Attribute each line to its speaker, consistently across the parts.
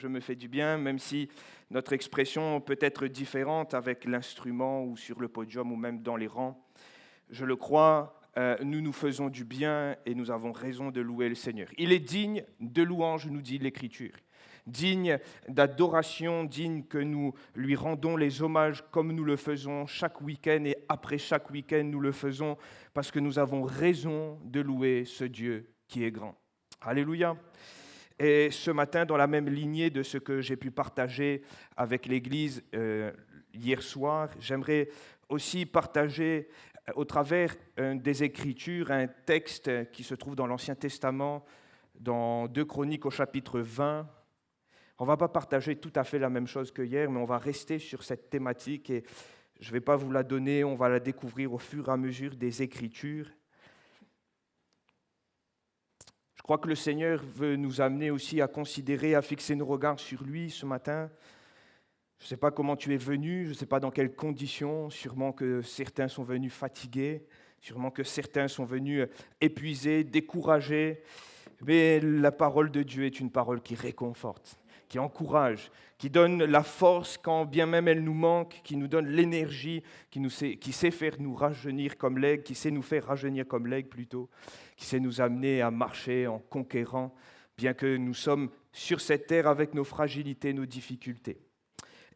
Speaker 1: je me fais du bien, même si notre expression peut être différente avec l'instrument ou sur le podium ou même dans les rangs. Je le crois, nous nous faisons du bien et nous avons raison de louer le Seigneur. Il est digne de louange, nous dit l'Écriture. Digne d'adoration, digne que nous lui rendons les hommages comme nous le faisons chaque week-end et après chaque week-end nous le faisons parce que nous avons raison de louer ce Dieu qui est grand. Alléluia. Et ce matin, dans la même lignée de ce que j'ai pu partager avec l'Église hier soir, j'aimerais aussi partager au travers des Écritures un texte qui se trouve dans l'Ancien Testament, dans 2 Chroniques au chapitre 20. On ne va pas partager tout à fait la même chose que hier, mais on va rester sur cette thématique et je ne vais pas vous la donner, on va la découvrir au fur et à mesure des Écritures. Je crois que le Seigneur veut nous amener aussi à considérer, à fixer nos regards sur lui ce matin. Je ne sais pas comment tu es venu, je ne sais pas dans quelles conditions, sûrement que certains sont venus fatigués, sûrement que certains sont venus épuisés, découragés, mais la parole de Dieu est une parole qui réconforte, qui encourage, qui donne la force quand bien même elle nous manque, qui nous donne l'énergie, qui sait faire nous rajeunir comme l'aigle, qui sait nous faire rajeunir comme l'aigle plutôt, qui sait nous amener à marcher en conquérant, bien que nous sommes sur cette terre avec nos fragilités, nos difficultés.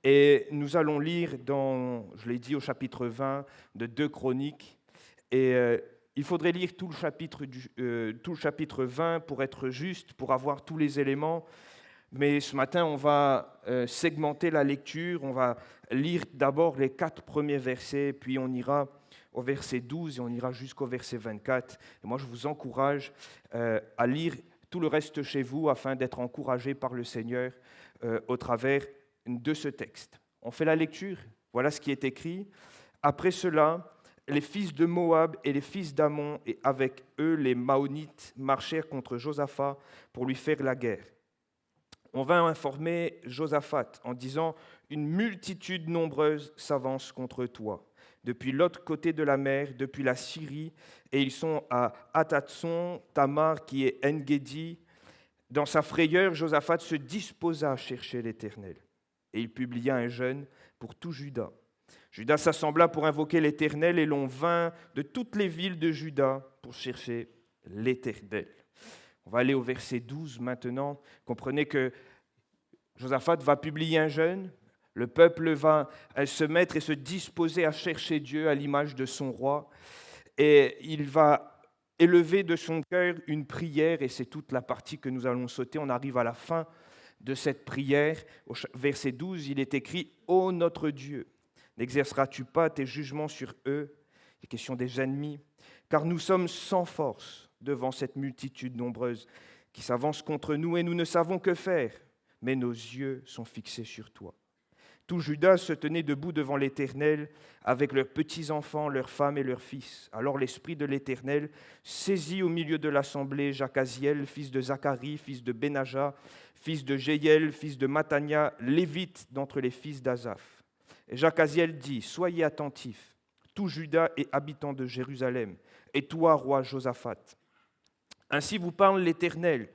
Speaker 1: Et nous allons lire je l'ai dit, au chapitre 20 de 2 Chroniques, et il faudrait lire tout le chapitre 20 pour être juste, pour avoir tous les éléments. Mais ce matin, on va segmenter la lecture. On va lire d'abord les 4 premiers versets, puis on ira au verset 12 et on ira jusqu'au verset 24. Et moi, je vous encourage à lire tout le reste chez vous afin d'être encouragé par le Seigneur au travers de ce texte. On fait la lecture. Voilà ce qui est écrit. Après cela, les fils de Moab et les fils d'Ammon et avec eux les Maonites marchèrent contre Josaphat pour lui faire la guerre. On vint informer Josaphat en disant « Une multitude nombreuse s'avance contre toi, depuis l'autre côté de la mer, depuis la Syrie, et ils sont à Hatatson, Tamar qui est En-Gedi. » Dans sa frayeur, Josaphat se disposa à chercher l'Éternel, et il publia un jeûne pour tout Juda. Juda s'assembla pour invoquer l'Éternel, et l'on vint de toutes les villes de Juda pour chercher l'Éternel. On va aller au verset 12 maintenant. Comprenez que Josaphat va publier un jeûne, le peuple va se mettre et se disposer à chercher Dieu à l'image de son roi, et il va élever de son cœur une prière, et c'est toute la partie que nous allons sauter. On arrive à la fin de cette prière. Au verset 12, il est écrit « Ô notre Dieu, n'exerceras-tu pas tes jugements sur eux ?» Les questions des ennemis. « Car nous sommes sans force devant cette multitude nombreuse qui s'avance contre nous, et nous ne savons que faire, mais nos yeux sont fixés sur toi. » Tout Juda se tenait debout devant l'Éternel, avec leurs petits-enfants, leurs femmes et leurs fils. Alors l'Esprit de l'Éternel saisit au milieu de l'assemblée Jacaziel, fils de Zacharie, fils de Benaja, fils de Jéiel, fils de Matania, lévite d'entre les fils d'Asaph. Et Jacaziel dit « Soyez attentifs, tout Juda et habitants de Jérusalem, et toi, roi Josaphat. Ainsi vous parle l'Éternel.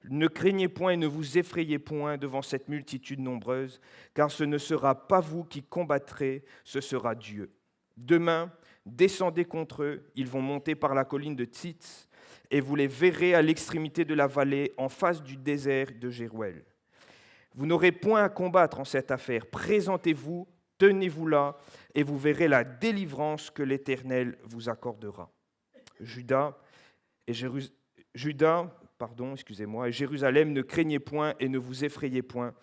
Speaker 1: Ne craignez point et ne vous effrayez point devant cette multitude nombreuse, car ce ne sera pas vous qui combattrez, ce sera Dieu. Demain, descendez contre eux, ils vont monter par la colline de Tzitz, et vous les verrez à l'extrémité de la vallée, en face du désert de Jéruel. Vous n'aurez point à combattre en cette affaire. Présentez-vous, tenez-vous là, et vous verrez la délivrance que l'Éternel vous accordera. Juda et Jérusalem, ne craignez point et ne vous effrayez point.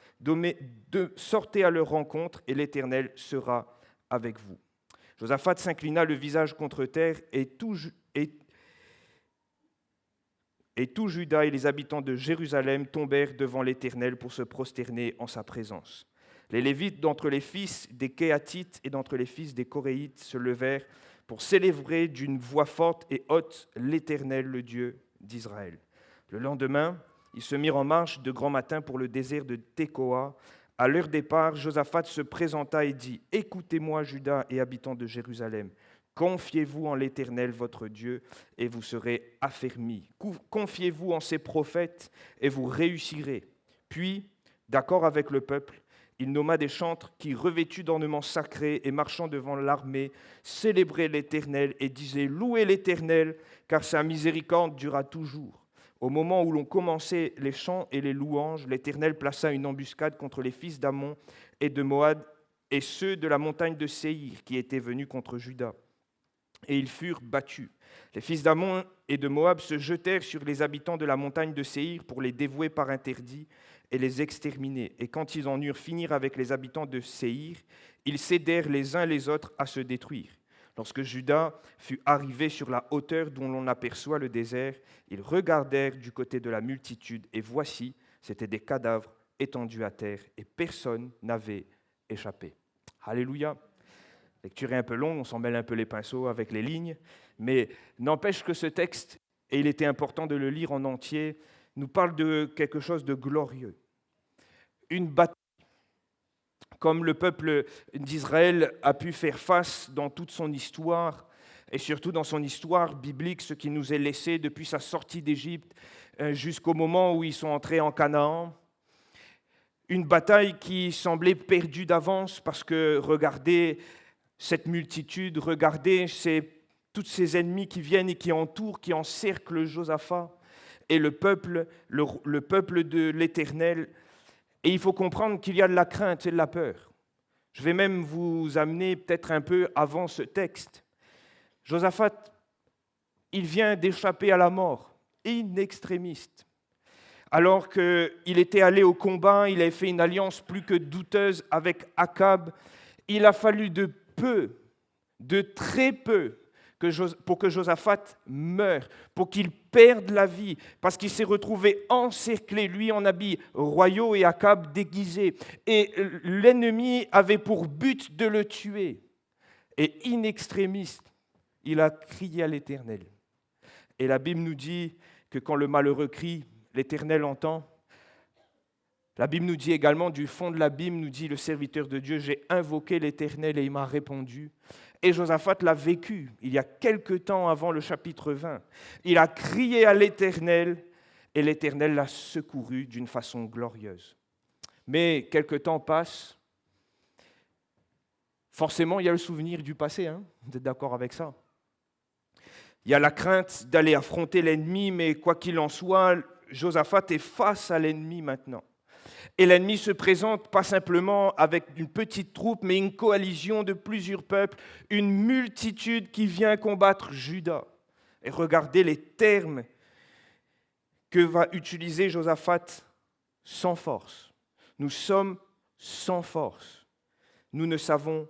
Speaker 1: Sortez à leur rencontre et l'Éternel sera avec vous. Josaphat s'inclina le visage contre terre et tout Juda et les habitants de Jérusalem tombèrent devant l'Éternel pour se prosterner en sa présence. Les Lévites d'entre les fils des Kéatites et d'entre les fils des Coréites se levèrent pour célébrer d'une voix forte et haute l'Éternel, le Dieu d'Israël. Le lendemain, ils se mirent en marche de grand matin pour le désert de Tekoa. À leur départ, Josaphat se présenta et dit « Écoutez-moi, Juda et habitants de Jérusalem. Confiez-vous en l'Éternel, votre Dieu, et vous serez affermis. Confiez-vous en ses prophètes, et vous réussirez. Puis, D'accord avec le peuple, il nomma des chantres qui, revêtus d'ornements sacrés et marchant devant l'armée, célébraient l'Éternel et disaient « Louez l'Éternel, car sa miséricorde durera toujours ». Au moment où l'on commençait les chants et les louanges, l'Éternel plaça une embuscade contre les fils d'Ammon et de Moab et ceux de la montagne de Séhir qui étaient venus contre Juda. Et ils furent battus. Les fils d'Ammon et de Moab se jetèrent sur les habitants de la montagne de Séhir pour les dévouer par interdit et les exterminer. Et quand ils en eurent fini avec les habitants de Séhir, ils cédèrent les uns les autres à se détruire. Lorsque Juda fut arrivé sur la hauteur dont l'on aperçoit le désert, ils regardèrent du côté de la multitude, et voici, c'étaient des cadavres étendus à terre, et personne n'avait échappé. Alléluia. La lecture est un peu longue, on s'en mêle un peu les pinceaux avec les lignes, mais n'empêche que ce texte, et il était important de le lire en entier, nous parle de quelque chose de glorieux. Une bataille, comme le peuple d'Israël a pu faire face dans toute son histoire, et surtout dans son histoire biblique, ce qui nous est laissé depuis sa sortie d'Égypte jusqu'au moment où ils sont entrés en Canaan. Une bataille qui semblait perdue d'avance parce que regardez cette multitude, regardez tous ces ennemis qui viennent et qui entourent, qui encerclent Josaphat et le peuple de l'Éternel. Et il faut comprendre qu'il y a de la crainte et de la peur. Je vais même vous amener peut-être un peu avant ce texte. Josaphat, il vient d'échapper à la mort, in extremis. Alors qu'il était allé au combat, il avait fait une alliance plus que douteuse avec Akab. Il a fallu de très peu, pour que Josaphat meure, pour qu'il perde la vie, parce qu'il s'est retrouvé encerclé, lui en habits royaux et Akab déguisé. Et l'ennemi avait pour but de le tuer. Et in extremis, il a crié à l'Éternel. Et la Bible nous dit que quand le malheureux crie, l'Éternel entend. La Bible nous dit également, du fond de la Bible, nous dit le serviteur de Dieu, j'ai invoqué l'Éternel et il m'a répondu. Et Josaphat l'a vécu il y a quelque temps avant le chapitre 20. Il a crié à l'Éternel et l'Éternel l'a secouru d'une façon glorieuse. Mais quelque temps passe. Forcément, il y a le souvenir du passé, hein? Vous êtes d'accord avec ça? Il y a la crainte d'aller affronter l'ennemi, mais quoi qu'il en soit, Josaphat est face à l'ennemi maintenant. Et l'ennemi se présente pas simplement avec une petite troupe, mais une coalition de plusieurs peuples, une multitude qui vient combattre Juda. Et regardez les termes que va utiliser Josaphat: sans force. Nous sommes sans force. Nous ne savons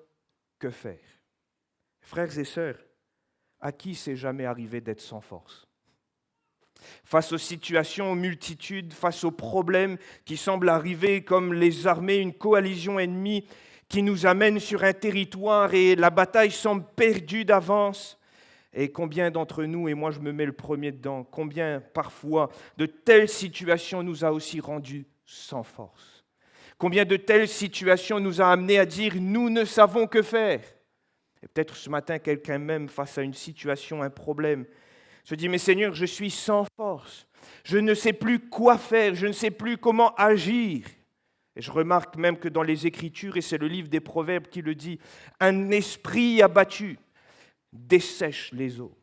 Speaker 1: que faire. Frères et sœurs, à qui c'est jamais arrivé d'être sans force? Face aux situations, aux multitudes, face aux problèmes qui semblent arriver comme les armées, une coalition ennemie qui nous amène sur un territoire et la bataille semble perdue d'avance. Et combien d'entre nous, et moi je me mets le premier dedans, combien parfois de telles situations nous a aussi rendus sans force? Combien de telles situations nous a amenés à dire « nous ne savons que faire ». Et peut-être ce matin, quelqu'un même face à une situation, un problème, se dit « mais Seigneur, je suis sans force, je ne sais plus quoi faire, je ne sais plus comment agir ». Et je remarque même que dans les Écritures, et c'est le livre des Proverbes qui le dit, un esprit abattu dessèche les eaux.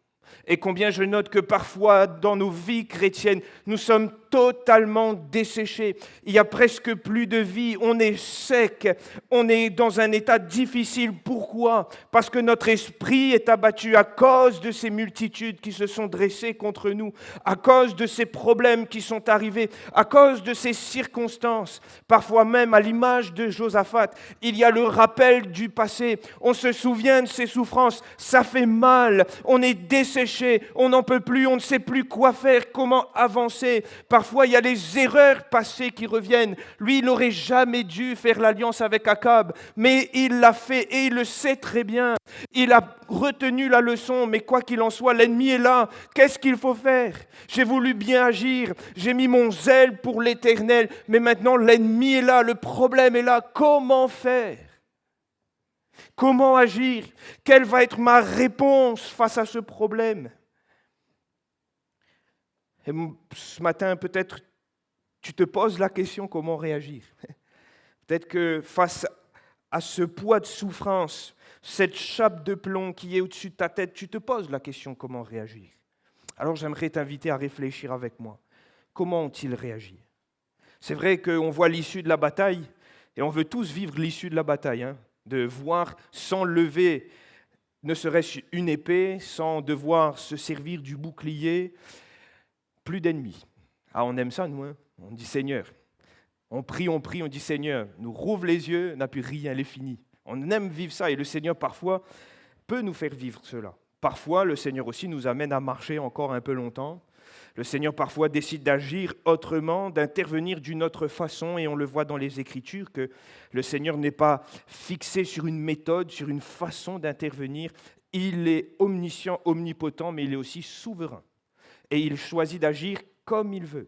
Speaker 1: Et combien je note que parfois, dans nos vies chrétiennes, nous sommes totalement desséchés. Il n'y a presque plus de vie, on est sec, on est dans un état difficile. Pourquoi? Parce que notre esprit est abattu à cause de ces multitudes qui se sont dressées contre nous, à cause de ces problèmes qui sont arrivés, à cause de ces circonstances. Parfois même, à l'image de Josaphat, il y a le rappel du passé. On se souvient de ces souffrances, ça fait mal, on est desséché, on n'en peut plus, on ne sait plus quoi faire, comment avancer. Parfois, il y a les erreurs passées qui reviennent. Lui, il n'aurait jamais dû faire l'alliance avec Akab, mais il l'a fait et il le sait très bien. Il a retenu la leçon, mais quoi qu'il en soit, l'ennemi est là. Qu'est-ce qu'il faut faire? J'ai voulu bien agir, j'ai mis mon zèle pour l'Éternel, mais maintenant l'ennemi est là, le problème est là. Comment faire? Comment agir? Quelle va être ma réponse face à ce problème? Et ce matin, peut-être, Tu te poses la question comment réagir. Peut-être que face à ce poids de souffrance, cette chape de plomb qui est au-dessus de ta tête, tu te poses la question comment réagir. Alors j'aimerais t'inviter à réfléchir avec moi. Comment ont-ils réagi? C'est vrai qu'on voit l'issue de la bataille, et on veut tous vivre l'issue de la bataille, de voir s'enlever ne serait-ce une épée, sans devoir se servir du bouclier, plus d'ennemis. Ah, on aime ça, nous, on dit Seigneur. On prie, on dit Seigneur, nous rouvre les yeux, n'a plus rien, elle est finie. On aime vivre ça, et le Seigneur, parfois, peut nous faire vivre cela. Parfois, le Seigneur aussi nous amène à marcher encore un peu longtemps. Le Seigneur parfois décide d'agir autrement, d'intervenir d'une autre façon, et on le voit dans les Écritures que le Seigneur n'est pas fixé sur une méthode, sur une façon d'intervenir. Il est omniscient, omnipotent, mais il est aussi souverain. Et il choisit d'agir comme il veut,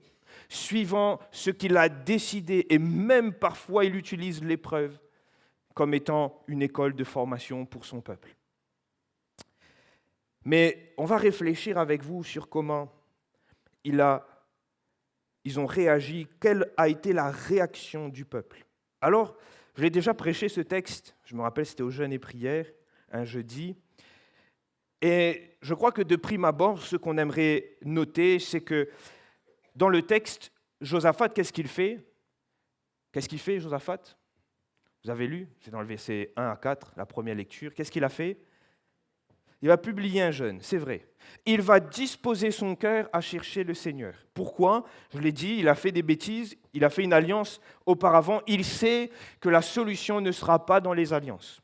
Speaker 1: suivant ce qu'il a décidé, et même parfois il utilise l'épreuve comme étant une école de formation pour son peuple. Mais on va réfléchir avec vous sur comment ils ont réagi, quelle a été la réaction du peuple. Alors, je l'ai déjà prêché ce texte, je me rappelle, c'était au jeûne et prière, un jeudi, et je crois que de prime abord, ce qu'on aimerait noter, c'est que dans le texte, Josaphat, qu'est-ce qu'il fait? Qu'est-ce qu'il fait, Josaphat? Vous avez lu, c'est dans le verset 1 à 4, la première lecture. Qu'est-ce qu'il a fait? Il va publier un jeûne, c'est vrai. Il va disposer son cœur à chercher le Seigneur. Pourquoi? Je l'ai dit, il a fait des bêtises, il a fait une alliance auparavant. Il sait que la solution ne sera pas dans les alliances.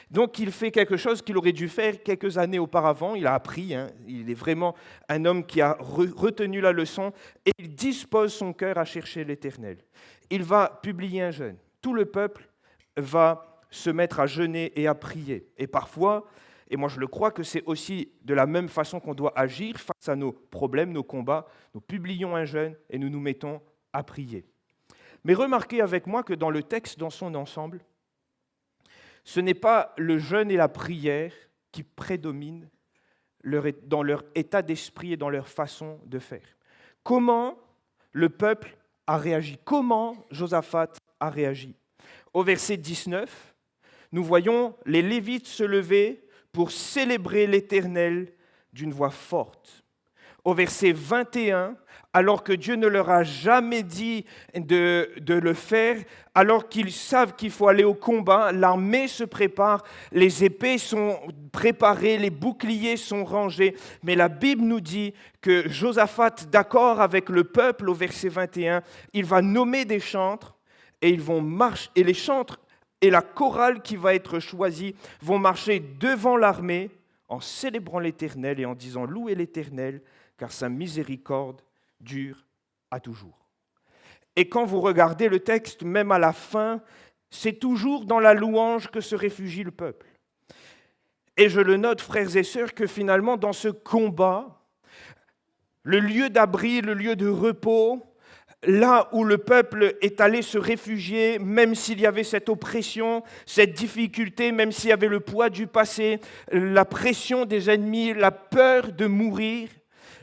Speaker 1: Donc il fait quelque chose qu'il aurait dû faire quelques années auparavant. Il a appris, il est vraiment un homme qui a retenu la leçon et il dispose son cœur à chercher l'Éternel. Il va publier un jeûne. Tout le peuple va se mettre à jeûner et à prier. Et parfois, et moi je le crois que c'est aussi de la même façon qu'on doit agir face à nos problèmes, nos combats. Nous publions un jeûne et nous nous mettons à prier. Mais remarquez avec moi que dans le texte dans son ensemble, ce n'est pas le jeûne et la prière qui prédominent dans leur état d'esprit et dans leur façon de faire. Comment le peuple a réagi? Comment Josaphat a réagi? Au verset 19, nous voyons les Lévites se lever pour célébrer l'Éternel d'une voix forte. Au verset 21, alors que Dieu ne leur a jamais dit de le faire, alors qu'ils savent qu'il faut aller au combat, l'armée se prépare, les épées sont préparées, les boucliers sont rangés. Mais la Bible nous dit que Josaphat, d'accord avec le peuple, au verset 21, il va nommer des chantres et ils vont marcher, et les chantres et la chorale qui va être choisie vont marcher devant l'armée en célébrant l'Éternel et en disant « Louez l'Éternel, car sa miséricorde dure à toujours. » Et quand vous regardez le texte, même à la fin, c'est toujours dans la louange que se réfugie le peuple. Et je le note, frères et sœurs, que finalement, dans ce combat, le lieu d'abri, le lieu de repos, là où le peuple est allé se réfugier, même s'il y avait cette oppression, cette difficulté, même s'il y avait le poids du passé, la pression des ennemis, la peur de mourir,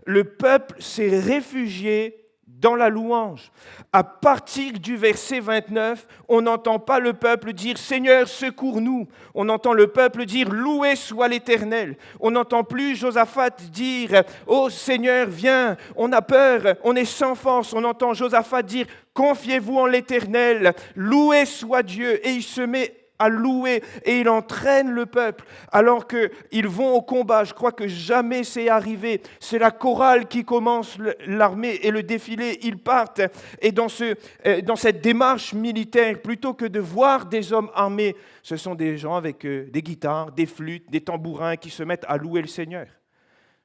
Speaker 1: le peuple s'est réfugié dans la louange. À partir du verset 29, on n'entend pas le peuple dire « Seigneur, secours-nous ». On entend le peuple dire « Loué soit l'Éternel ». On n'entend plus Josaphat dire « Oh Seigneur, viens, on a peur, on est sans force ». On entend Josaphat dire « Confiez-vous en l'Éternel, loué soit Dieu ». Et il se met à louer et il entraîne le peuple alors qu'ils vont au combat. Je crois que jamais c'est arrivé. C'est la chorale qui commence l'armée et le défilé, ils partent. Et dans cette démarche militaire, plutôt que de voir des hommes armés, ce sont des gens avec des guitares, des flûtes, des tambourins qui se mettent à louer le Seigneur.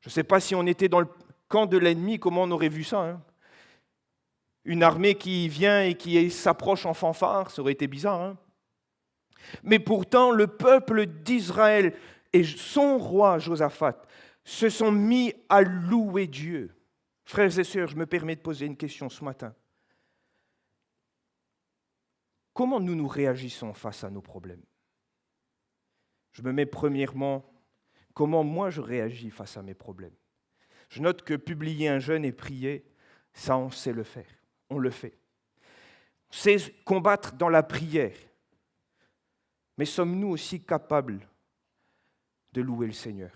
Speaker 1: Je ne sais pas si on était dans le camp de l'ennemi, comment on aurait vu ça. Une armée qui vient et qui s'approche en fanfare, ça aurait été bizarre. Mais pourtant, le peuple d'Israël et son roi Josaphat se sont mis à louer Dieu. Frères et sœurs, je me permets de poser une question ce matin. Comment nous réagissons face à nos problèmes? Je me mets premièrement, comment moi je réagis face à mes problèmes? Je note que publier un jeûne et prier, ça on sait le faire, on le fait. sait combattre dans la prière. Mais sommes-nous aussi capables de louer le Seigneur?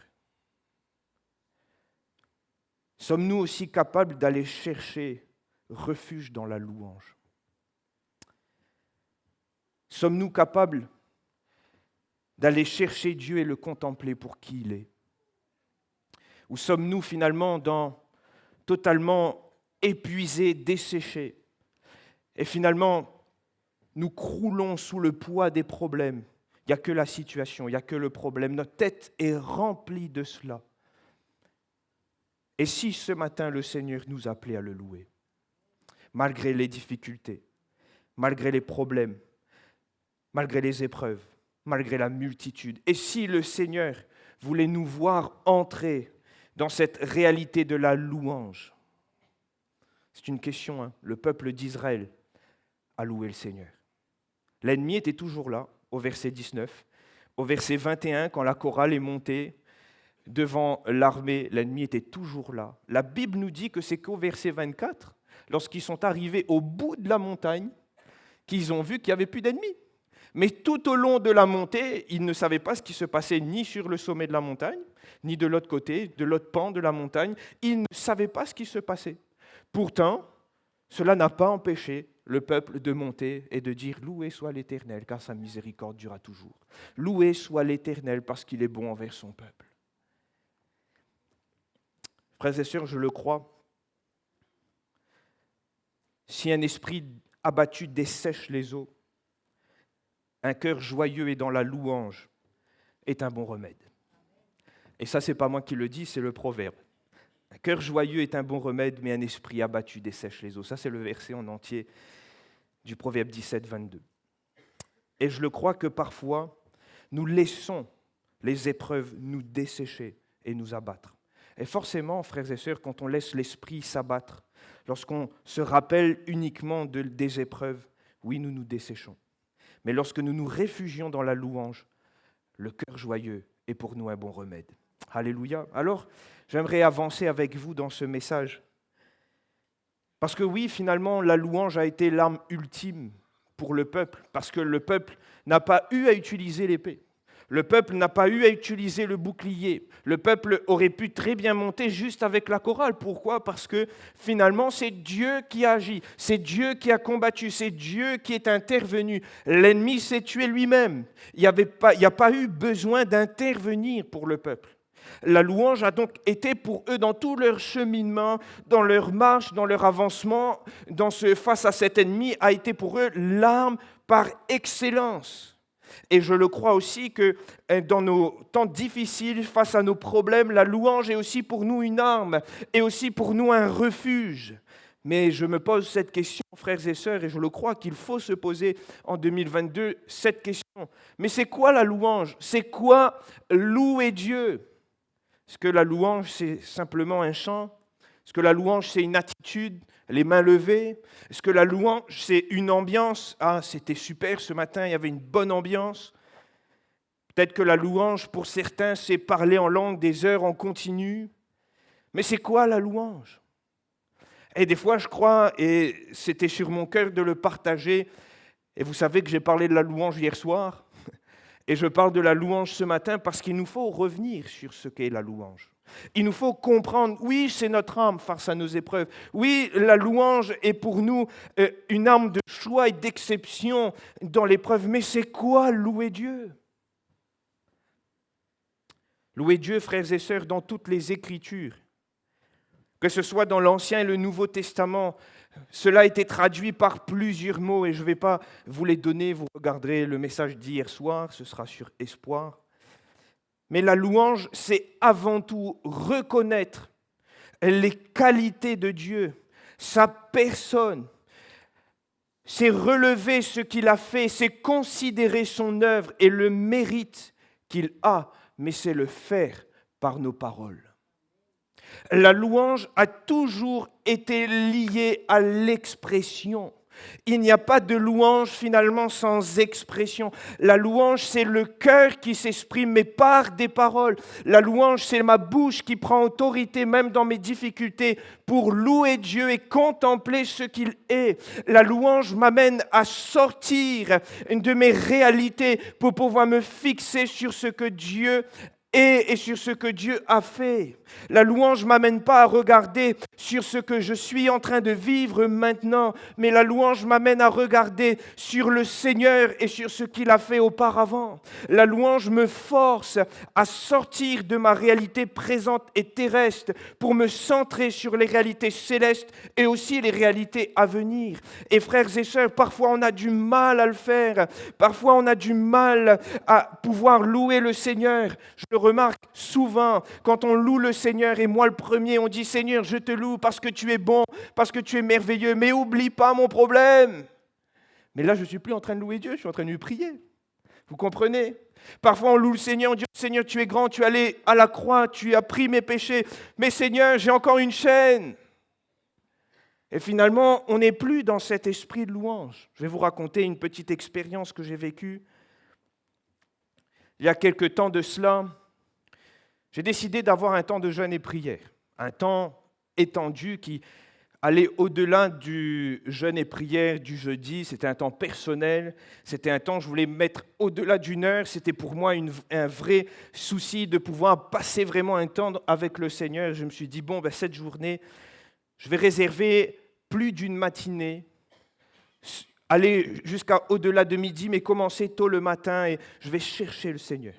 Speaker 1: Sommes-nous aussi capables d'aller chercher refuge dans la louange? Sommes-nous capables d'aller chercher Dieu et le contempler pour qui il est? Ou sommes-nous finalement totalement épuisés, desséchés, et finalement nous croulons sous le poids des problèmes? Il n'y a que la situation, il n'y a que le problème. Notre tête est remplie de cela. Et si ce matin le Seigneur nous appelait à le louer, malgré les difficultés, malgré les problèmes, malgré les épreuves, malgré la multitude, et si le Seigneur voulait nous voir entrer dans cette réalité de la louange? C'est une question, hein. Le peuple d'Israël a loué le Seigneur. L'ennemi était toujours là, au verset 19. Au verset 21, quand la chorale est montée devant l'armée, l'ennemi était toujours là. La Bible nous dit que c'est qu'au verset 24, lorsqu'ils sont arrivés au bout de la montagne, qu'ils ont vu qu'il n'y avait plus d'ennemis. Mais tout au long de la montée, ils ne savaient pas ce qui se passait ni sur le sommet de la montagne, ni de l'autre côté, de l'autre pan de la montagne. Ils ne savaient pas ce qui se passait. Pourtant, cela n'a pas empêché le peuple de monter et de dire « Loué soit l'Éternel, car sa miséricorde durera toujours. Loué soit l'Éternel, parce qu'il est bon envers son peuple. » Frères et sœurs, je le crois, si un esprit abattu dessèche les eaux, un cœur joyeux et dans la louange est un bon remède. Et ça, ce n'est pas moi qui le dis, c'est le proverbe. Un cœur joyeux est un bon remède, mais un esprit abattu dessèche les eaux. Ça, c'est le verset en entier du proverbe 17, 22. Et je le crois que parfois, nous laissons les épreuves nous dessécher et nous abattre. Et forcément, frères et sœurs, quand on laisse l'esprit s'abattre, lorsqu'on se rappelle uniquement des épreuves, oui, nous nous desséchons. Mais lorsque nous nous réfugions dans la louange, le cœur joyeux est pour nous un bon remède. Alléluia. Alors, j'aimerais avancer avec vous dans ce message. Parce que oui, finalement, la louange a été l'arme ultime pour le peuple, parce que le peuple n'a pas eu à utiliser l'épée. Le peuple n'a pas eu à utiliser le bouclier. Le peuple aurait pu très bien monter juste avec la chorale. Pourquoi? Parce que finalement, c'est Dieu qui a agi, c'est Dieu qui a combattu, c'est Dieu qui est intervenu. L'ennemi s'est tué lui-même. Il n'y a pas eu besoin d'intervenir pour le peuple. La louange a donc été pour eux dans tout leur cheminement, dans leur marche, dans leur avancement, face à cet ennemi, a été pour eux l'arme par excellence. Et je le crois aussi que dans nos temps difficiles, face à nos problèmes, la louange est aussi pour nous une arme et aussi pour nous un refuge. Mais je me pose cette question, frères et sœurs, et je le crois qu'il faut se poser en 2022 cette question. Mais c'est quoi la louange? C'est quoi louer Dieu? Est-ce que la louange, c'est simplement un chant? Est-ce que la louange, c'est une attitude, les mains levées? Est-ce que la louange, c'est une ambiance? Ah, c'était super ce matin, il y avait une bonne ambiance. Peut-être que la louange, pour certains, c'est parler en langue des heures en continu. Mais c'est quoi la louange? Et des fois, je crois, et c'était sur mon cœur de le partager, et vous savez que j'ai parlé de la louange hier soir, et je parle de la louange ce matin parce qu'il nous faut revenir sur ce qu'est la louange. Il nous faut comprendre, oui, c'est notre arme face à nos épreuves. Oui, la louange est pour nous une arme de choix et d'exception dans l'épreuve. Mais c'est quoi louer Dieu? Louer Dieu, frères et sœurs, dans toutes les Écritures, que ce soit dans l'Ancien et le Nouveau Testament, cela a été traduit par plusieurs mots et je ne vais pas vous les donner, vous regarderez le message d'hier soir, ce sera sur espoir. Mais la louange, c'est avant tout reconnaître les qualités de Dieu, sa personne. C'est relever ce qu'il a fait, c'est considérer son œuvre et le mérite qu'il a, mais c'est le faire par nos paroles. La louange a toujours été liée à l'expression. Il n'y a pas de louange finalement sans expression. La louange, c'est le cœur qui s'exprime, mais par des paroles. La louange, c'est ma bouche qui prend autorité, même dans mes difficultés, pour louer Dieu et contempler ce qu'il est. La louange m'amène à sortir de mes réalités pour pouvoir me fixer sur ce que Dieu et sur ce que Dieu a fait. La louange ne m'amène pas à regarder sur ce que je suis en train de vivre maintenant, mais la louange m'amène à regarder sur le Seigneur et sur ce qu'il a fait auparavant. La louange me force à sortir de ma réalité présente et terrestre pour me centrer sur les réalités célestes et aussi les réalités à venir. Et frères et sœurs, parfois on a du mal à le faire, parfois on a du mal à pouvoir louer le Seigneur. Je le remarque souvent quand on loue le Seigneur, et moi le premier, on dit « Seigneur, je te loue parce que tu es bon, parce que tu es merveilleux, mais oublie pas mon problème. » Mais là, je ne suis plus en train de louer Dieu, je suis en train de lui prier. Vous comprenez? Parfois, on loue le Seigneur, on dit « Seigneur, tu es grand, tu es allé à la croix, tu as pris mes péchés, mais Seigneur, j'ai encore une chaîne. » Et finalement, on n'est plus dans cet esprit de louange. Je vais vous raconter une petite expérience que j'ai vécue. Il y a quelque temps de cela, j'ai décidé d'avoir un temps de jeûne et prière, un temps étendu qui allait au-delà du jeûne et prière du jeudi. C'était un temps personnel, c'était un temps, je voulais mettre au-delà d'une heure, c'était pour moi un vrai souci de pouvoir passer vraiment un temps avec le Seigneur. Je me suis dit, bon, cette journée, je vais réserver plus d'une matinée, aller jusqu'à au-delà de midi, mais commencer tôt le matin et je vais chercher le Seigneur.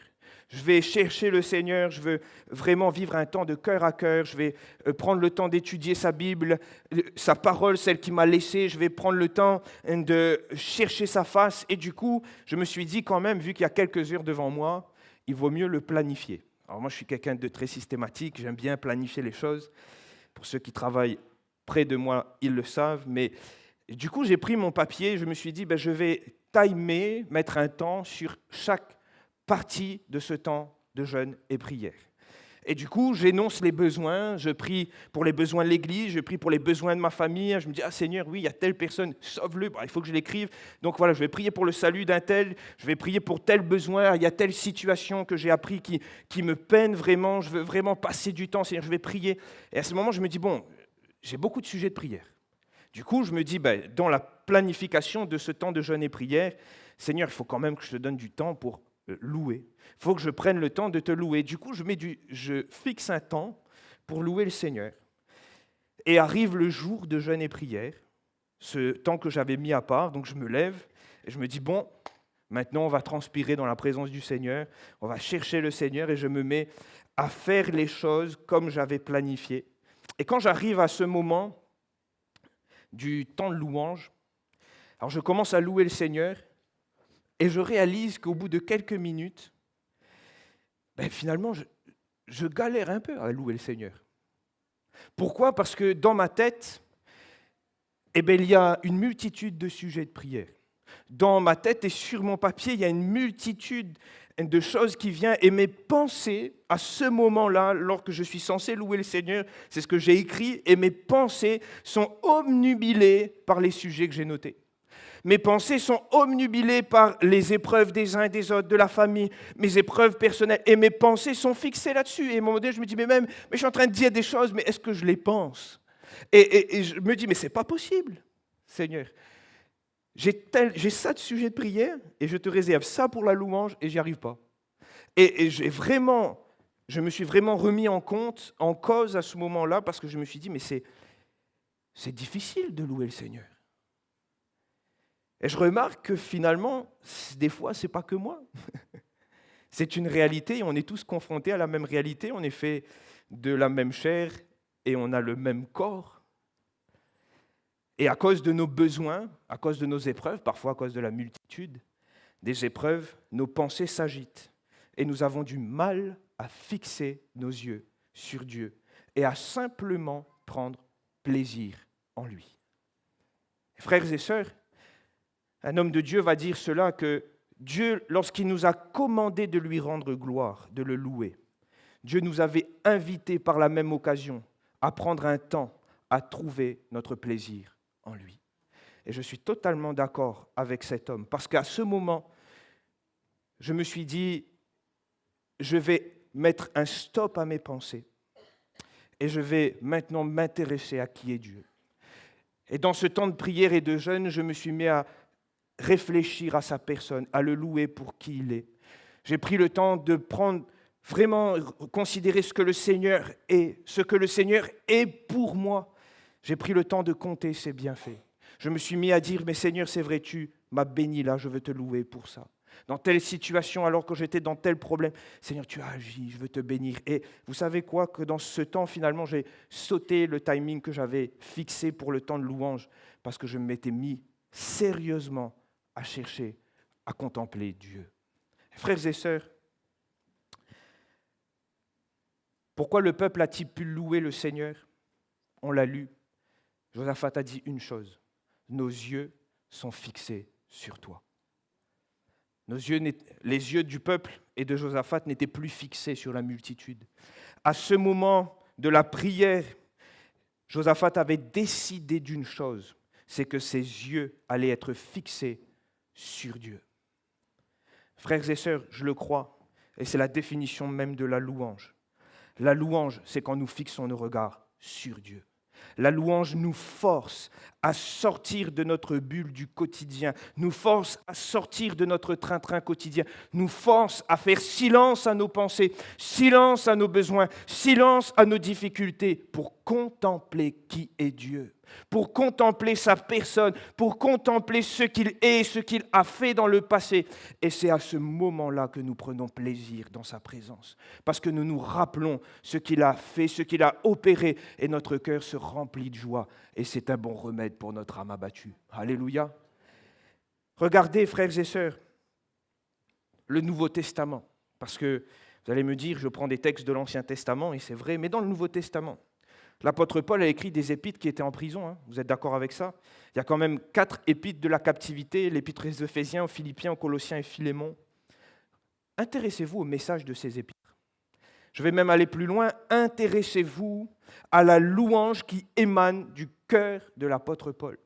Speaker 1: Je vais chercher le Seigneur, je veux vraiment vivre un temps de cœur à cœur, je vais prendre le temps d'étudier sa Bible, sa parole, celle qui m'a laissé, je vais prendre le temps de chercher sa face. Et du coup, je me suis dit quand même, vu qu'il y a quelques heures devant moi, il vaut mieux le planifier. Alors moi, je suis quelqu'un de très systématique, j'aime bien planifier les choses. Pour ceux qui travaillent près de moi, ils le savent. Mais du coup, j'ai pris mon papier, je me suis dit, je vais timer, mettre un temps sur chaque partie de ce temps de jeûne et prière. Et du coup, j'énonce les besoins, je prie pour les besoins de l'Église, je prie pour les besoins de ma famille, je me dis, Seigneur, oui, il y a telle personne, sauve-le, il faut que je l'écrive. Donc voilà, je vais prier pour le salut d'un tel, je vais prier pour tel besoin, il y a telle situation que j'ai appris qui me peine vraiment, je veux vraiment passer du temps, Seigneur, je vais prier. Et à ce moment, je me dis, bon, j'ai beaucoup de sujets de prière. Du coup, je me dis, dans la planification de ce temps de jeûne et prière, Seigneur, il faut quand même que je te donne du temps pour louer. Il faut que je prenne le temps de te louer. Du coup, je fixe un temps pour louer le Seigneur. Et arrive le jour de jeûne et prière, ce temps que j'avais mis à part. Donc je me lève et je me dis, bon, maintenant on va transpirer dans la présence du Seigneur, on va chercher le Seigneur et je me mets à faire les choses comme j'avais planifié. Et quand j'arrive à ce moment du temps de louange, alors je commence à louer le Seigneur. Et je réalise qu'au bout de quelques minutes, finalement, je galère un peu à louer le Seigneur. Pourquoi? Parce que dans ma tête, il y a une multitude de sujets de prière. Dans ma tête et sur mon papier, il y a une multitude de choses qui viennent. Et mes pensées, à ce moment-là, lorsque je suis censé louer le Seigneur, c'est ce que j'ai écrit, et mes pensées sont obnubilées par les sujets que j'ai notés. Mes pensées sont obnubilées par les épreuves des uns et des autres, de la famille, mes épreuves personnelles, et mes pensées sont fixées là-dessus. Et à un moment donné, je me dis, mais je suis en train de dire des choses, mais est-ce que je les pense? Et je me dis, mais c'est pas possible, Seigneur. J'ai ça de sujet de prière, et je te réserve ça pour la louange, et j'y arrive pas. Et je me suis vraiment remis en cause à ce moment-là, parce que je me suis dit, mais c'est difficile de louer le Seigneur. Et je remarque que finalement, des fois, ce n'est pas que moi. C'est une réalité, on est tous confrontés à la même réalité, on est fait de la même chair et on a le même corps. Et à cause de nos besoins, à cause de nos épreuves, parfois à cause de la multitude des épreuves, nos pensées s'agitent. Et nous avons du mal à fixer nos yeux sur Dieu et à simplement prendre plaisir en lui. Frères et sœurs, un homme de Dieu va dire cela, que Dieu, lorsqu'il nous a commandé de lui rendre gloire, de le louer, Dieu nous avait invités par la même occasion à prendre un temps à trouver notre plaisir en lui. Et je suis totalement d'accord avec cet homme, parce qu'à ce moment, je me suis dit, je vais mettre un stop à mes pensées et je vais maintenant m'intéresser à qui est Dieu. Et dans ce temps de prière et de jeûne, je me suis mis à réfléchir à sa personne, à le louer pour qui il est. J'ai pris le temps de prendre, vraiment considérer ce que le Seigneur est pour moi. J'ai pris le temps de compter ses bienfaits. Je me suis mis à dire, mais Seigneur, c'est vrai, tu m'as béni là, je veux te louer pour ça. Dans telle situation, alors que j'étais dans tel problème, Seigneur, tu as agi, je veux te bénir. Et vous savez quoi, que dans ce temps, finalement, j'ai sauté le timing que j'avais fixé pour le temps de louange, parce que je m'étais mis sérieusement à chercher, à contempler Dieu. Frères et sœurs, pourquoi le peuple a-t-il pu louer le Seigneur? On l'a lu. Josaphat a dit une chose, nos yeux sont fixés sur toi. Les yeux du peuple et de Josaphat n'étaient plus fixés sur la multitude. À ce moment de la prière, Josaphat avait décidé d'une chose, c'est que ses yeux allaient être fixés sur Dieu. Frères et sœurs, je le crois, et c'est la définition même de la louange. La louange, c'est quand nous fixons nos regards sur Dieu. La louange nous force à sortir de notre bulle du quotidien, nous force à sortir de notre train-train quotidien, nous force à faire silence à nos pensées, silence à nos besoins, silence à nos difficultés pour contempler qui est Dieu, pour contempler sa personne, pour contempler ce qu'il est, ce qu'il a fait dans le passé. Et c'est à ce moment-là que nous prenons plaisir dans sa présence, parce que nous nous rappelons ce qu'il a fait, ce qu'il a opéré, et notre cœur se remplit de joie. Et c'est un bon remède pour notre âme abattue. Alléluia. Regardez, frères et sœurs, le Nouveau Testament, parce que vous allez me dire, je prends des textes de l'Ancien Testament, et c'est vrai, mais dans le Nouveau Testament, l'apôtre Paul a écrit des épîtres qui étaient en prison. Vous êtes d'accord avec ça? Il y a quand même 4 épîtres de la captivité, l'épître aux Éphésiens, aux Philippiens, aux Colossiens et Philémon. Intéressez-vous au message de ces épîtres. Je vais même aller plus loin. Intéressez-vous à la louange qui émane du cœur de l'apôtre Paul.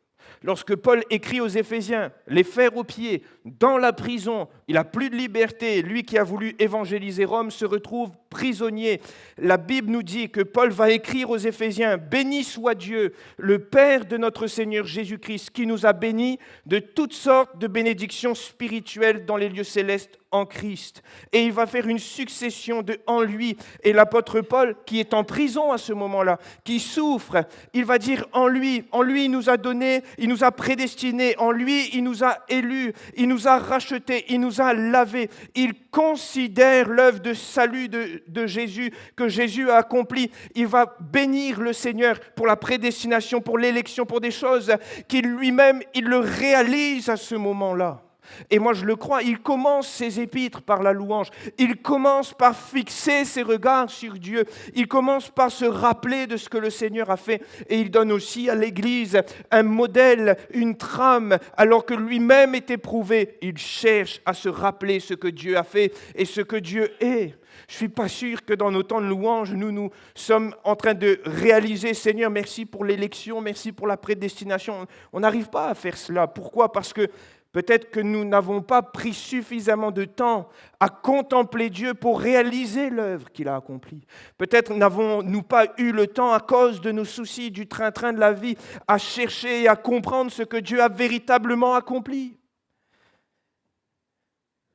Speaker 1: Lorsque Paul écrit aux Éphésiens, les fers aux pieds, dans la prison, il n'a plus de liberté. Lui qui a voulu évangéliser Rome se retrouve prisonnier. La Bible nous dit que Paul va écrire aux Éphésiens, « Béni soit Dieu, le Père de notre Seigneur Jésus-Christ, qui nous a bénis de toutes sortes de bénédictions spirituelles dans les lieux célestes en Christ. » Et il va faire une succession de « en lui ». Et l'apôtre Paul, qui est en prison à ce moment-là, qui souffre, il va dire « en lui il nous a donné, il nous a prédestinés, en lui il nous a élus, il nous a rachetés, il nous a lavés. » Il considère l'œuvre de salut de Jésus, que Jésus a accompli. Il va bénir le Seigneur pour la prédestination, pour l'élection, pour des choses qu'il lui-même, il le réalise à ce moment-là. Et moi je le crois, il commence ses épîtres par la louange, il commence par fixer ses regards sur Dieu, il commence par se rappeler de ce que le Seigneur a fait, et il donne aussi à l'Église un modèle, une trame, alors que lui-même est éprouvé, il cherche à se rappeler ce que Dieu a fait et ce que Dieu est. Je ne suis pas sûr que dans nos temps de louange, nous sommes en train de réaliser, Seigneur, merci pour l'élection, merci pour la prédestination. On n'arrive pas à faire cela. Pourquoi? Parce que peut-être que nous n'avons pas pris suffisamment de temps à contempler Dieu pour réaliser l'œuvre qu'il a accomplie. Peut-être n'avons-nous pas eu le temps, à cause de nos soucis, du train-train de la vie, à chercher et à comprendre ce que Dieu a véritablement accompli.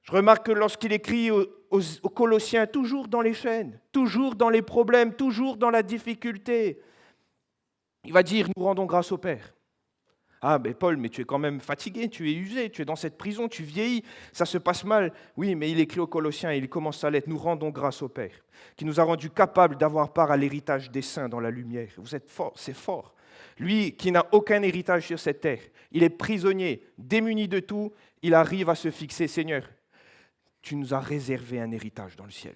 Speaker 1: Je remarque que lorsqu'il écrit aux Colossiens, toujours dans les chaînes, toujours dans les problèmes, toujours dans la difficulté, il va dire, nous rendons grâce au Père. Ah, mais Paul, mais tu es quand même fatigué, tu es usé, tu es dans cette prison, tu vieillis, ça se passe mal. Oui, mais il écrit aux Colossiens, et il commence sa lettre, nous rendons grâce au Père, qui nous a rendus capables d'avoir part à l'héritage des saints dans la lumière. Vous êtes forts, c'est fort. Lui qui n'a aucun héritage sur cette terre, il est prisonnier, démuni de tout, il arrive à se fixer, Seigneur, tu nous as réservé un héritage dans le ciel.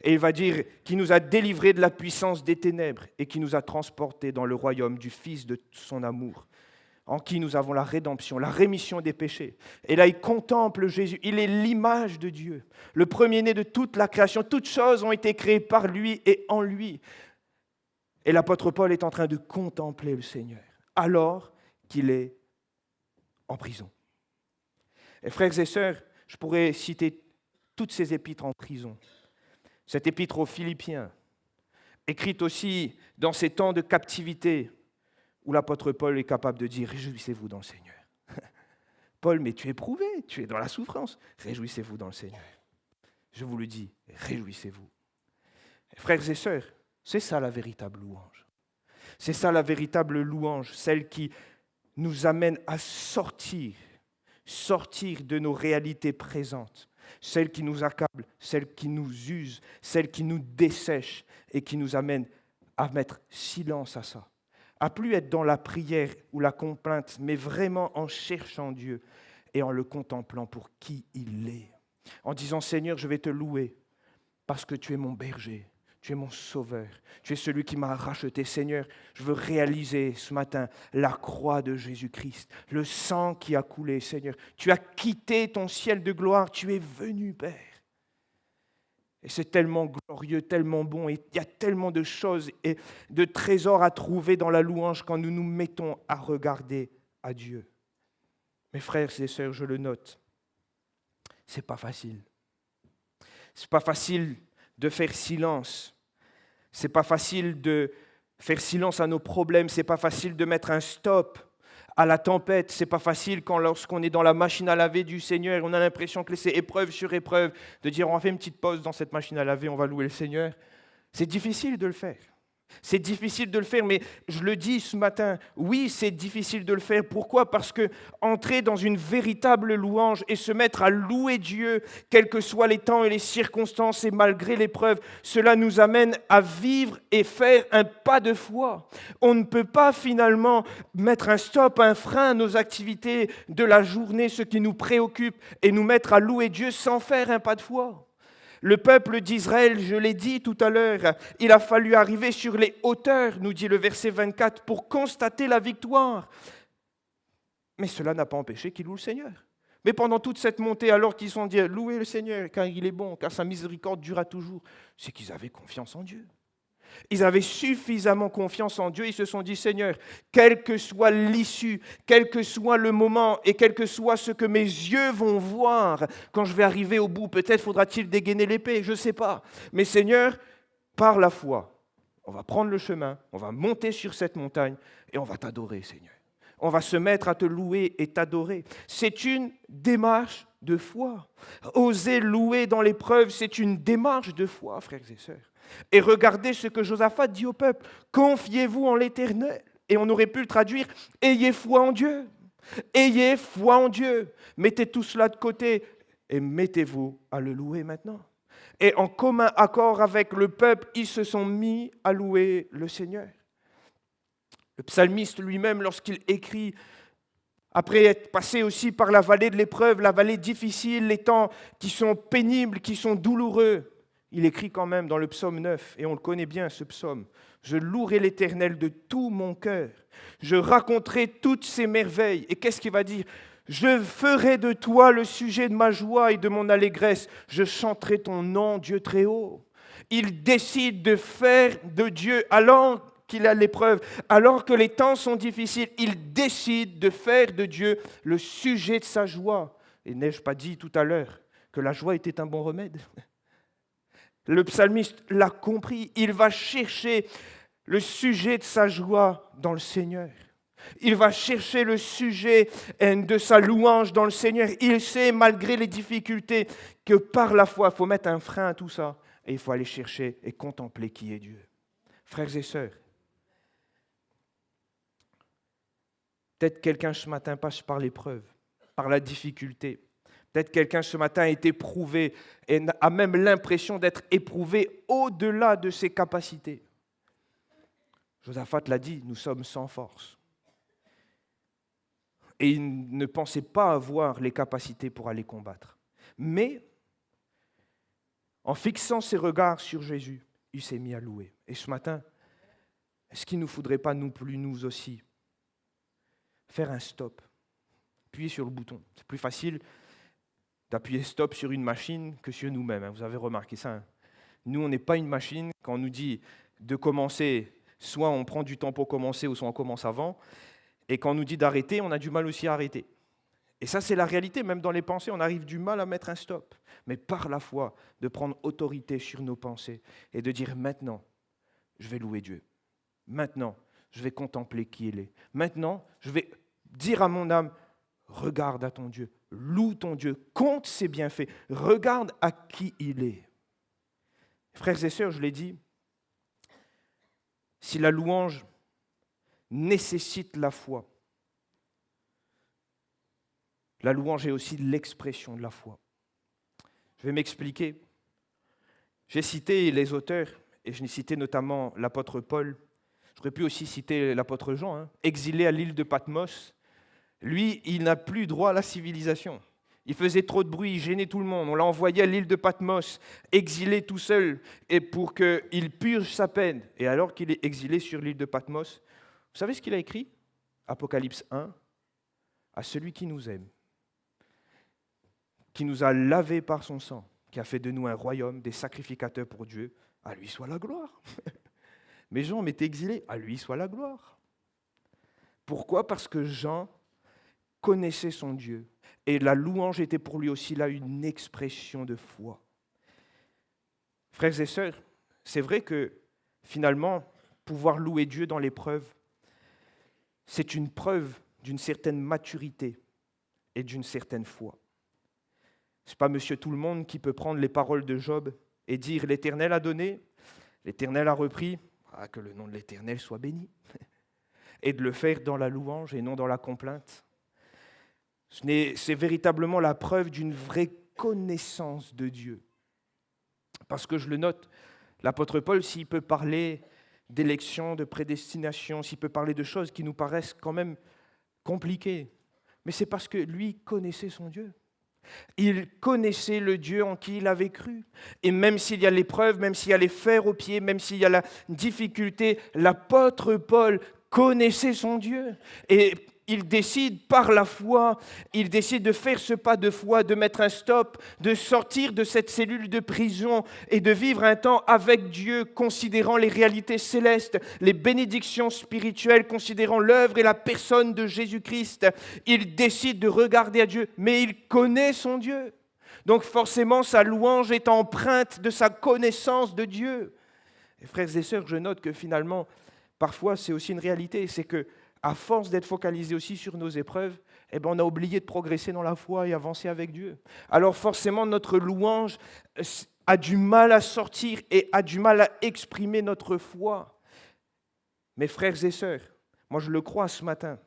Speaker 1: Et il va dire qu'il nous a délivrés de la puissance des ténèbres et qui nous a transportés dans le royaume du Fils de son amour, en qui nous avons la rédemption, la rémission des péchés. Et là, il contemple Jésus. Il est l'image de Dieu, le premier-né de toute la création. Toutes choses ont été créées par lui et en lui. Et l'apôtre Paul est en train de contempler le Seigneur, alors qu'il est en prison. Et frères et sœurs, je pourrais citer toutes ces épîtres en prison. Cette épître aux Philippiens, écrite aussi dans ces temps de captivité, où l'apôtre Paul est capable de dire « Réjouissez-vous dans le Seigneur ». Paul, mais tu es éprouvé, tu es dans la souffrance. Réjouissez-vous dans le Seigneur. Je vous le dis, réjouissez-vous. Frères et sœurs, c'est ça la véritable louange. C'est ça la véritable louange, celle qui nous amène à sortir de nos réalités présentes, celle qui nous accable, celle qui nous use, celle qui nous dessèche et qui nous amène à mettre silence à ça. À plus être dans la prière ou la complainte, mais vraiment en cherchant Dieu et en le contemplant pour qui il est. En disant, Seigneur, je vais te louer parce que tu es mon berger, tu es mon sauveur, tu es celui qui m'a racheté. Seigneur, je veux réaliser ce matin la croix de Jésus-Christ, le sang qui a coulé, Seigneur. Tu as quitté ton ciel de gloire, tu es venu, Père. Et c'est tellement glorieux, tellement bon, et il y a tellement de choses et de trésors à trouver dans la louange quand nous nous mettons à regarder à Dieu. Mes frères et sœurs, je le note, c'est pas facile. C'est pas facile de faire silence. C'est pas facile de faire silence à nos problèmes. C'est pas facile de mettre un stop à la tempête. C'est pas facile lorsqu'on est dans la machine à laver du Seigneur, on a l'impression que c'est épreuve sur épreuve, de dire on va faire une petite pause dans cette machine à laver, on va louer le Seigneur. C'est difficile de le faire. C'est difficile de le faire, mais je le dis ce matin, oui, c'est difficile de le faire. Pourquoi ? Parce que entrer dans une véritable louange et se mettre à louer Dieu, quels que soient les temps et les circonstances et malgré l'épreuve, cela nous amène à vivre et faire un pas de foi. On ne peut pas finalement mettre un stop, un frein à nos activités de la journée, ce qui nous préoccupe, et nous mettre à louer Dieu sans faire un pas de foi. Le peuple d'Israël, je l'ai dit tout à l'heure, il a fallu arriver sur les hauteurs, nous dit le verset 24, pour constater la victoire. Mais cela n'a pas empêché qu'ils louent le Seigneur. Mais pendant toute cette montée, alors qu'ils ont dit « Louez le Seigneur, car il est bon, car sa miséricorde durera toujours », c'est qu'ils avaient confiance en Dieu. Ils avaient suffisamment confiance en Dieu, ils se sont dit « Seigneur, quelle que soit l'issue, quel que soit le moment et quel que soit ce que mes yeux vont voir quand je vais arriver au bout, peut-être faudra-t-il dégainer l'épée, je ne sais pas. Mais Seigneur, par la foi, on va prendre le chemin, on va monter sur cette montagne et on va t'adorer, Seigneur. On va se mettre à te louer et t'adorer. » C'est une démarche de foi. Oser louer dans l'épreuve, c'est une démarche de foi, frères et sœurs. Et regardez ce que Josaphat dit au peuple. « Confiez-vous en l'Éternel. » Et on aurait pu le traduire « Ayez foi en Dieu. » Ayez foi en Dieu. Mettez tout cela de côté et mettez-vous à le louer maintenant. Et en commun accord avec le peuple, ils se sont mis à louer le Seigneur. Le psalmiste lui-même, lorsqu'il écrit, après être passé aussi par la vallée de l'épreuve, la vallée difficile, les temps qui sont pénibles, qui sont douloureux, il écrit quand même dans le psaume 9, et on le connaît bien ce psaume, « Je louerai l'Éternel de tout mon cœur, je raconterai toutes ses merveilles. » Et qu'est-ce qu'il va dire ? « Je ferai de toi le sujet de ma joie et de mon allégresse, je chanterai ton nom, Dieu très haut. » Il décide de faire de Dieu, alors qu'il a l'épreuve, alors que les temps sont difficiles, il décide de faire de Dieu le sujet de sa joie. Et n'ai-je pas dit tout à l'heure que la joie était un bon remède ? Le psalmiste l'a compris, il va chercher le sujet de sa joie dans le Seigneur. Il va chercher le sujet de sa louange dans le Seigneur. Il sait, malgré les difficultés, que par la foi, il faut mettre un frein à tout ça et il faut aller chercher et contempler qui est Dieu. Frères et sœurs, peut-être quelqu'un ce matin passe par l'épreuve, par la difficulté. Peut-être quelqu'un ce matin est éprouvé et a même l'impression d'être éprouvé au-delà de ses capacités. Josaphat l'a dit, nous sommes sans force. Et il ne pensait pas avoir les capacités pour aller combattre. Mais, en fixant ses regards sur Jésus, il s'est mis à louer. Et ce matin, est-ce qu'il ne nous faudrait pas non plus, nous aussi, faire un stop, appuyer sur le bouton? C'est plus facile d'appuyer stop sur une machine que sur nous-mêmes. Vous avez remarqué ça, hein? Nous, on n'est pas une machine. Quand on nous dit de commencer, soit on prend du temps pour commencer, ou soit on commence avant. Et quand on nous dit d'arrêter, on a du mal aussi à arrêter. Et ça, c'est la réalité. Même dans les pensées, on arrive du mal à mettre un stop. Mais par la foi, de prendre autorité sur nos pensées et de dire maintenant, je vais louer Dieu. Maintenant, je vais contempler qui il est. Maintenant, je vais dire à mon âme, regarde à ton Dieu, loue ton Dieu, compte ses bienfaits, regarde à qui il est. Frères et sœurs, je l'ai dit, si la louange nécessite la foi, la louange est aussi l'expression de la foi. Je vais m'expliquer. J'ai cité les auteurs, et je n'ai cité notamment l'apôtre Paul. J'aurais pu aussi citer l'apôtre Jean, exilé à l'île de Patmos. Lui, il n'a plus droit à la civilisation. Il faisait trop de bruit, il gênait tout le monde. On l'a envoyé à l'île de Patmos, exilé tout seul, et pour qu'il purge sa peine. Et alors qu'il est exilé sur l'île de Patmos, vous savez ce qu'il a écrit? Apocalypse 1, à celui qui nous aime, qui nous a lavés par son sang, qui a fait de nous un royaume, des sacrificateurs pour Dieu, à lui soit la gloire. Mais Jean m'était exilé, à lui soit la gloire. Pourquoi? Parce que Jean connaissait son Dieu. Et la louange était pour lui aussi là une expression de foi. Frères et sœurs, c'est vrai que finalement, pouvoir louer Dieu dans l'épreuve, c'est une preuve d'une certaine maturité et d'une certaine foi. Ce n'est pas monsieur tout le monde qui peut prendre les paroles de Job et dire « l'Éternel a donné, l'Éternel a repris, que le nom de l'Éternel soit béni » et de le faire dans la louange et non dans la complainte. C'est véritablement la preuve d'une vraie connaissance de Dieu. Parce que je le note, l'apôtre Paul, s'il peut parler d'élection, de prédestination, s'il peut parler de choses qui nous paraissent quand même compliquées, mais c'est parce que lui connaissait son Dieu. Il connaissait le Dieu en qui il avait cru. Et même s'il y a l'épreuve, même s'il y a les fers aux pieds, même s'il y a la difficulté, l'apôtre Paul connaissait son Dieu. Et il décide par la foi, il décide de faire ce pas de foi, de mettre un stop, de sortir de cette cellule de prison et de vivre un temps avec Dieu, considérant les réalités célestes, les bénédictions spirituelles, considérant l'œuvre et la personne de Jésus-Christ. Il décide de regarder à Dieu, mais il connaît son Dieu. Donc forcément, sa louange est empreinte de sa connaissance de Dieu. Et frères et sœurs, je note que finalement, parfois, c'est aussi une réalité, c'est que à force d'être focalisé aussi sur nos épreuves, on a oublié de progresser dans la foi et avancer avec Dieu. Alors forcément, notre louange a du mal à sortir et a du mal à exprimer notre foi. Mes frères et sœurs, moi je le crois ce matin,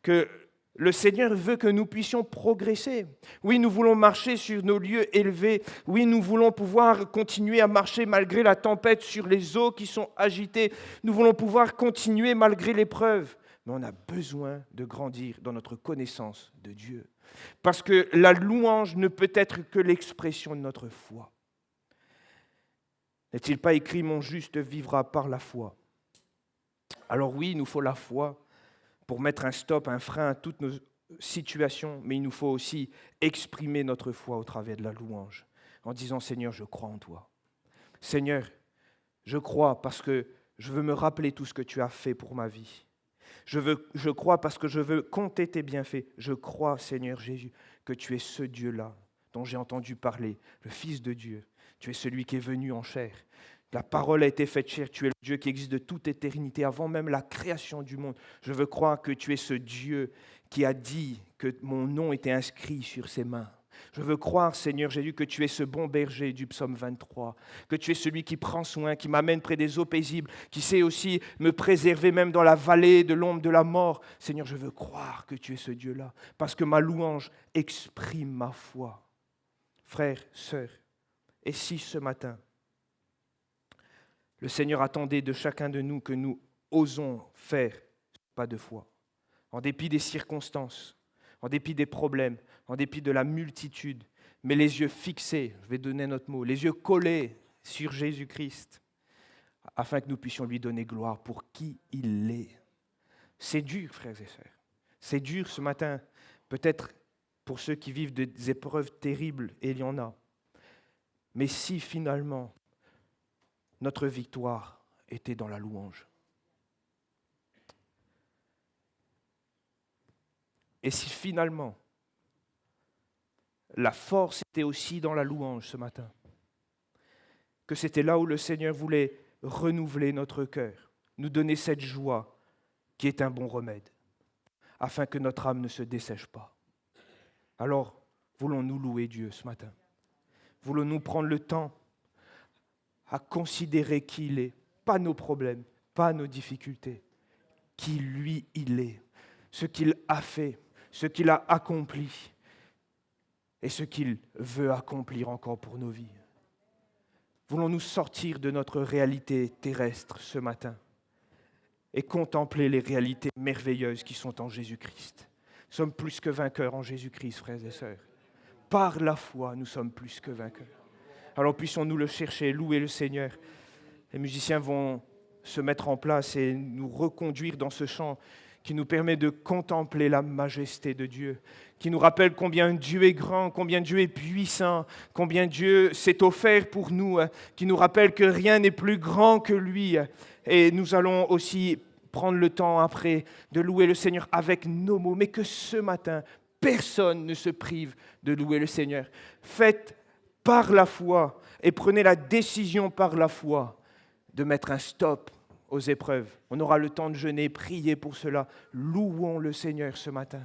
Speaker 1: que le Seigneur veut que nous puissions progresser. Oui, nous voulons marcher sur nos lieux élevés. Oui, nous voulons pouvoir continuer à marcher malgré la tempête sur les eaux qui sont agitées. Nous voulons pouvoir continuer malgré l'épreuve. Mais on a besoin de grandir dans notre connaissance de Dieu. Parce que la louange ne peut être que l'expression de notre foi. N'est-il pas écrit « Mon juste vivra par la foi » ? Alors oui, il nous faut la foi pour mettre un stop, un frein à toutes nos situations, mais il nous faut aussi exprimer notre foi au travers de la louange, en disant « Seigneur, je crois en toi. Seigneur, je crois parce que je veux me rappeler tout ce que tu as fait pour ma vie. Je crois parce que je veux compter tes bienfaits. Je crois, Seigneur Jésus, que tu es ce Dieu-là dont j'ai entendu parler, le Fils de Dieu. Tu es celui qui est venu en chair. La parole a été faite chair. Tu es le Dieu qui existe de toute éternité, avant même la création du monde. Je veux croire que tu es ce Dieu qui a dit que mon nom était inscrit sur ses mains. Je veux croire, Seigneur Jésus, que tu es ce bon berger du psaume 23, que tu es celui qui prend soin, qui m'amène près des eaux paisibles, qui sait aussi me préserver même dans la vallée de l'ombre de la mort. Seigneur, je veux croire que tu es ce Dieu-là, parce que ma louange exprime ma foi. Frères, sœurs, et si ce matin, le Seigneur attendait de chacun de nous que nous osons faire ce pas de foi, en dépit des circonstances, en dépit des problèmes, en dépit de la multitude, mais les yeux fixés, je vais donner notre mot, les yeux collés sur Jésus-Christ, afin que nous puissions lui donner gloire pour qui il est. C'est dur, frères et sœurs. C'est dur ce matin, peut-être pour ceux qui vivent des épreuves terribles, et il y en a. Mais si finalement, notre victoire était dans la louange, et si finalement, la force était aussi dans la louange ce matin. Que c'était là où le Seigneur voulait renouveler notre cœur, nous donner cette joie qui est un bon remède, afin que notre âme ne se dessèche pas. Alors, voulons-nous louer Dieu ce matin? Voulons-nous prendre le temps à considérer qui il est, pas nos problèmes, pas nos difficultés, qui lui il est, ce qu'il a fait, ce qu'il a accompli et ce qu'il veut accomplir encore pour nos vies. Voulons-nous sortir de notre réalité terrestre ce matin et contempler les réalités merveilleuses qui sont en Jésus-Christ. Nous sommes plus que vainqueurs en Jésus-Christ, frères et sœurs. Par la foi, nous sommes plus que vainqueurs. Alors puissions-nous le chercher, louer le Seigneur. Les musiciens vont se mettre en place et nous reconduire dans ce chant qui nous permet de contempler la majesté de Dieu, qui nous rappelle combien Dieu est grand, combien Dieu est puissant, combien Dieu s'est offert pour nous, qui nous rappelle que rien n'est plus grand que lui. Et nous allons aussi prendre le temps après de louer le Seigneur avec nos mots, mais que ce matin, personne ne se prive de louer le Seigneur. Faites par la foi et prenez la décision par la foi de mettre un stop aux épreuves. On aura le temps de jeûner, prier pour cela. Louons le Seigneur ce matin.